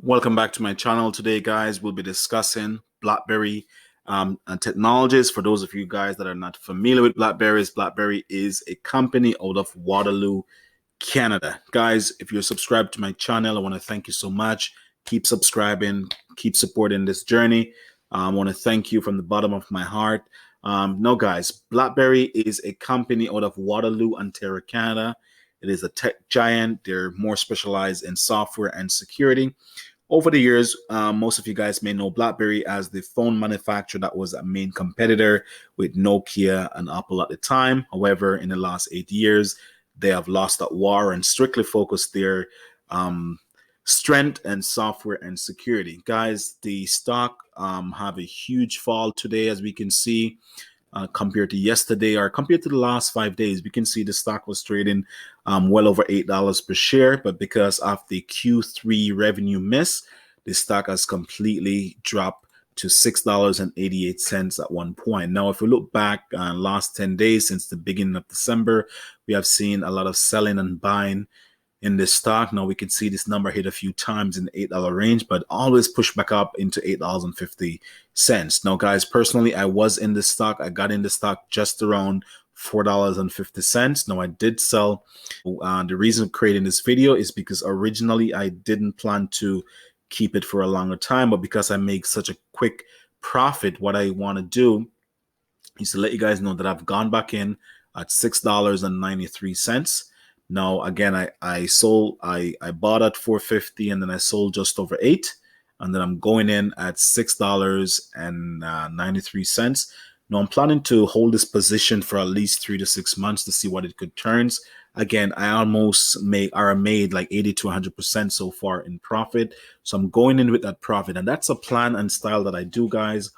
Welcome back to my channel. Today, guys, we'll be discussing BlackBerry and technologies. For those of you guys that are not familiar with BlackBerry is a company out of Waterloo, Canada. Guys, if you're subscribed to my channel, I want to thank you so much. Keep subscribing, keep supporting this journey. I want to thank you from the bottom of my heart. No, guys, BlackBerry is a company out of Waterloo, Ontario, Canada. It is a tech giant. They're more specialized in software and security. Over the years, most of you guys may know BlackBerry as the phone manufacturer that was a main competitor with Nokia and Apple at the time. However, in the last 8 years, they have lost that war and strictly focused their strength and software and security. Guys, the stock have a huge fall today, as we can see. Compared to yesterday or compared to the last 5 days, we can see the stock was trading well over $8 per share. But because of the Q3 revenue miss, the stock has completely dropped to $6.88 at one point. Now, if we look back last 10 days since the beginning of December, we have seen a lot of selling and buying in this stock. Now we can see this number hit a few times in the $8 range, but always push back up into $8.50. Now, guys, personally, I was in this stock. I got in the stock just around $4.50. Now, I did sell. The reason creating this video is because originally I didn't plan to keep it for a longer time, but because I make such a quick profit, what I want to do is to let you guys know that I've gone back in at $6.93. Now, again, I bought at $4.50 and then I sold just over $8, and then I'm going in at $6.93. Now, I'm planning to hold this position for at least 3 to 6 months to see what it could turns. Again, I almost made like 80 to 100% so far in profit. So I'm going in with that profit, and that's a plan and style that I do, guys.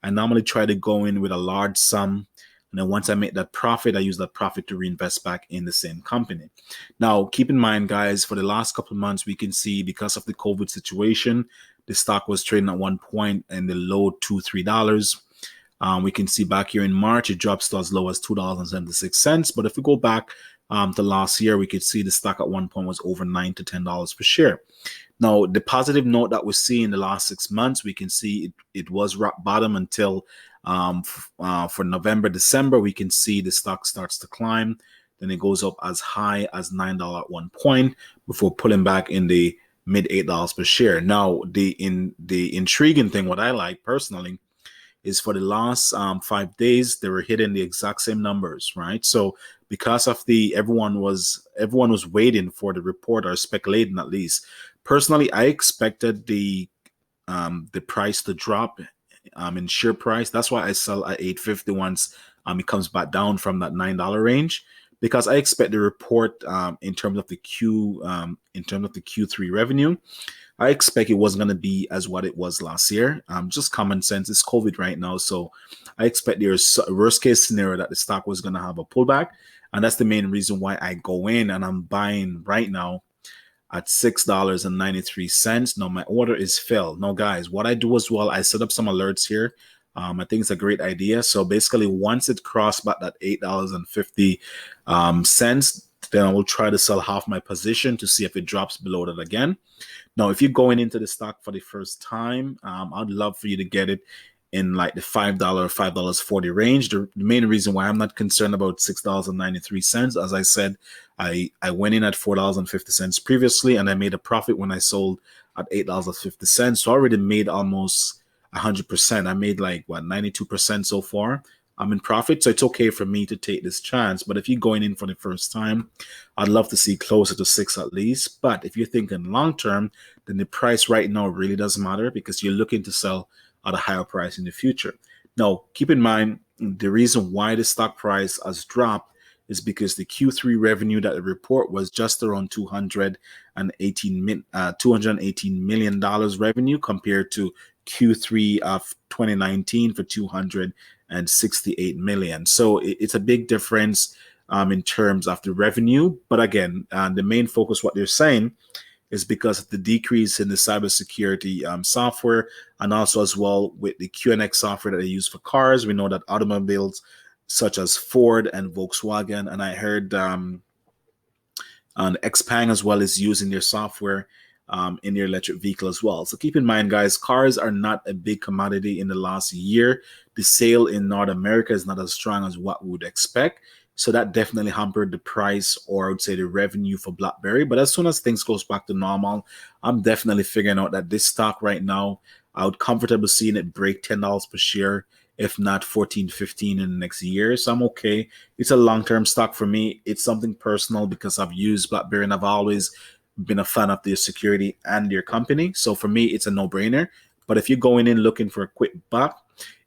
I normally try to go in with a large sum. And then once I make that profit, I use that profit to reinvest back in the same company. Now, keep in mind, guys, for the last couple of months, we can see because of the COVID situation, the stock was trading at one point in the low $2, $3. We can see back here in March, it drops to as low as $2.76. But if we go back to last year, we could see the stock at one point was over $9 to $10 per share. Now, the positive note that we see in the last 6 months, we can see it was rock bottom until for November, December, we can see the stock starts to climb. Then it goes up as high as $9 at one point before pulling back in the mid $8 per share. Now, the intriguing thing, what I like personally, is for the last 5 days, they were hitting the exact same numbers, right? So because of everyone was waiting for the report or speculating at least. Personally, I expected the price to drop in share price. That's why I sell at $8.50 once it comes back down from that $9 range, because I expect the report in terms of the Q3 revenue. I expect it wasn't going to be as what it was last year. Just common sense. It's COVID right now, so I expect there's a worst case scenario that the stock was going to have a pullback, and that's the main reason why I go in and I'm buying right now at $6.93. Now my order is filled. Now, guys, what I do as well, I set up some alerts here. I think it's a great idea. So basically, once it crossed about that $8.50, then I will try to sell half my position to see if it drops below that again. Now, if you're going into the stock for the first time, I'd love for you to get it in like the $5, $5.40 range. The main reason why I'm not concerned about $6.93, as I said, I went in at $4.50 previously, and I made a profit when I sold at $8.50. So I already made almost 100%. I made like 92% so far. I'm in profit, so it's okay for me to take this chance. But if you're going in for the first time, I'd love to see closer to 6 at least. But if you're thinking long term, then the price right now really doesn't matter, because you're looking to sell at a higher price in the future. Now, keep in mind, the reason why the stock price has dropped is because the Q3 revenue that the report was just around $218 million revenue, compared to Q3 of 2019 for $268 million. So it's a big difference in terms of the revenue. But again, the main focus, what they're saying, is because of the decrease in the cybersecurity software, and also as well with the QNX software that they use for cars. We know that automobiles such as Ford and Volkswagen, and I heard and Xpeng as well is using their software in your electric vehicle as well. So keep in mind, guys, cars are not a big commodity in the last year. The sale in North America is not as strong as what we would expect. So that definitely hampered the price, or I would say the revenue for BlackBerry. But as soon as things goes back to normal, I'm definitely figuring out that this stock right now, I would comfortably seeing it break $10 per share, if not 14, 15 in the next year. So I'm okay. It's a long-term stock for me. It's something personal because I've used BlackBerry and I've always been a fan of their security and their company. So for me, it's a no-brainer. But if you're going in looking for a quick buck,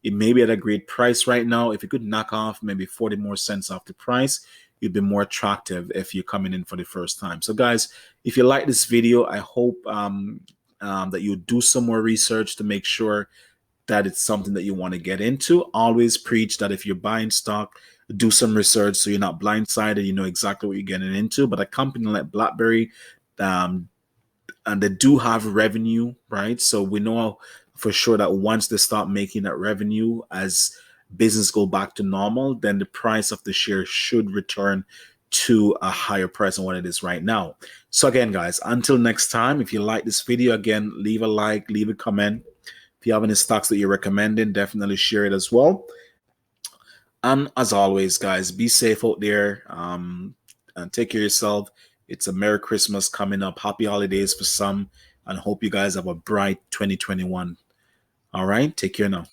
it may be at a great price right now. If you could knock off maybe 40 more cents off the price, it'd be more attractive if you're coming in for the first time. So guys, if you like this video, I hope that you do some more research to make sure that it's something that you want to get into. Always preach that if you're buying stock, do some research so you're not blindsided. You know exactly what you're getting into. But a company like BlackBerry, um, and they do have revenue, right? So we know for sure that once they start making that revenue, as business go back to normal, then the price of the share should return to a higher price than what it is right now. So again, guys, until next time, if you like this video, again, leave a like, leave a comment. If you have any stocks that you're recommending, definitely share it as well. And as always, guys, be safe out there, and take care of yourself. It's a Merry Christmas coming up. Happy holidays for some, and hope you guys have a bright 2021. All right, take care now.